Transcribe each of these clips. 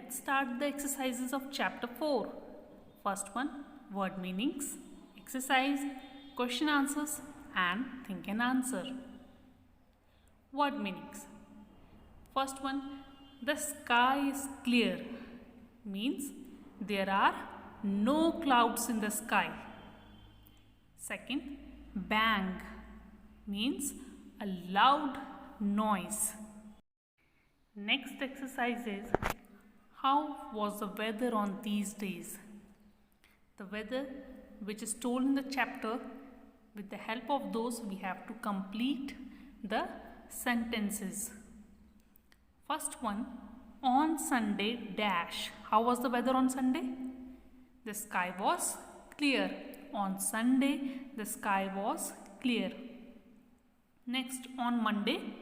Let's start the exercises of chapter 4. First one, word meanings, exercise, question answers and think and answer. Word meanings. First one, the sky is clear means there are no clouds in the sky. Second, bang means a loud noise. Next exercise is, how was the weather on these days? The weather which is told in the chapter, with the help of those we have to complete the sentences. First one, on Sunday dash. How was the weather on Sunday? The sky was clear. On Sunday the sky was clear. Next, on Monday.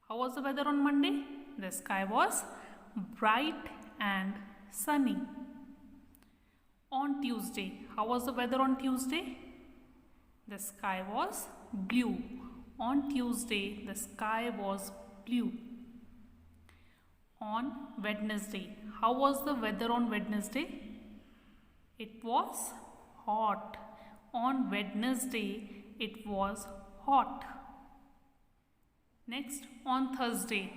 How was the weather on Monday? The sky was bright and sunny. On Tuesday. How was the weather on Tuesday? The sky was blue. On Tuesday the sky was blue. On Wednesday. How was the weather on Wednesday? It was hot. On Wednesday it was hot. Next, on Thursday.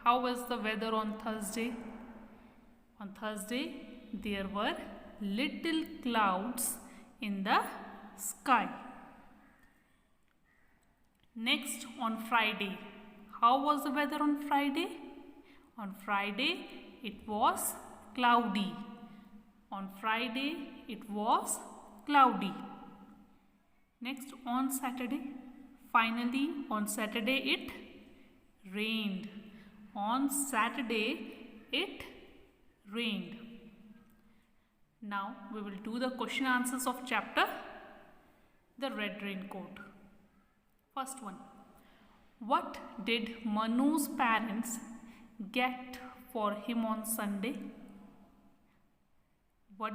How was the weather on Thursday? On Thursday there were little clouds in the sky. Next, on Friday. How was the weather on Friday? On Friday it was cloudy. On Friday it was cloudy. Next, on Saturday. Finally, on Saturday it rained. On Saturday it rained. Now we will do the question answers of chapter The Red Raincoat. First one, what did Manu's parents get for him on Sunday? What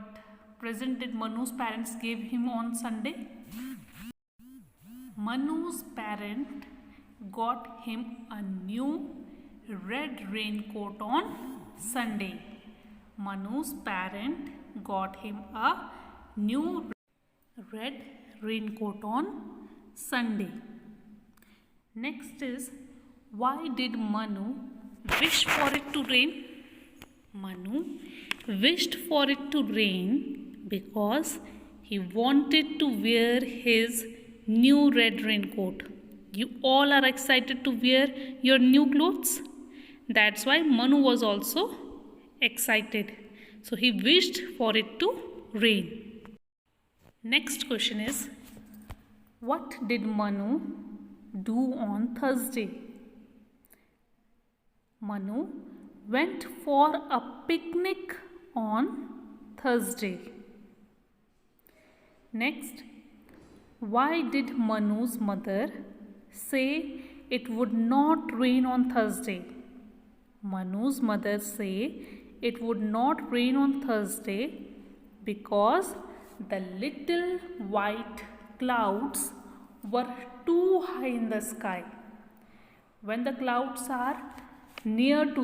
present did Manu's parents give him on Sunday? Manu's parent got him a new red raincoat on Sunday. Manu's parent got him a new red raincoat on Sunday. Next is, why did Manu wish for it to rain? Manu wished for it to rain because he wanted to wear his new red raincoat. You all are excited to wear your new clothes. That's why Manu was also excited. So he wished for it to rain. Next question is, what did Manu do on Thursday? Manu went for a picnic on Thursday. Next, why did Manu's mother say it would not rain on Thursday? Manu's mother say it would not rain on Thursday because the little white clouds were too high in the sky. When the clouds are near to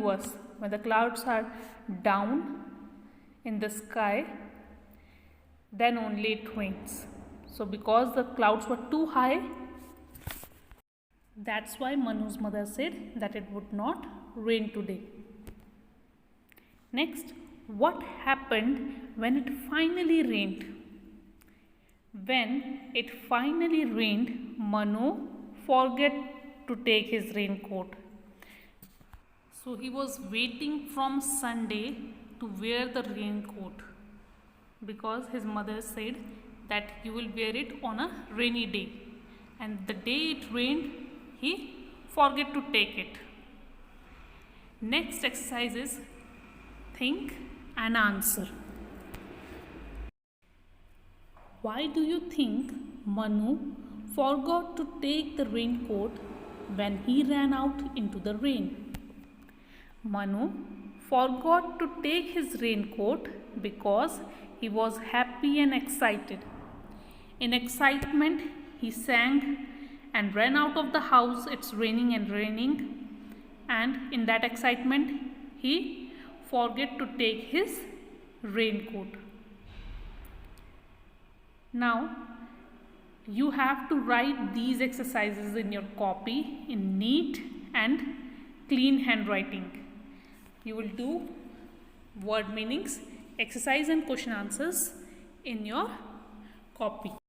us, when the clouds are down in the sky, then only it rains. So because the clouds were too high, that's why Manu's mother said that it would not rain today. Next, what happened when it finally rained? When it finally rained, Manu forgot to take his raincoat. So he was waiting from Sunday to wear the raincoat because his mother said that you will wear it on a rainy day. And the day it rained, he forgot to take it. Next exercise is think and answer. Why do you think Manu forgot to take the raincoat when he ran out into the rain? Manu forgot to take his raincoat because he was happy and excited. In excitement, he sang and ran out of the house. It's raining and raining, and in that excitement he forget to take his raincoat. Now you have to write these exercises in your copy in neat and clean handwriting. You will do word meanings, exercise and question answers in your copy.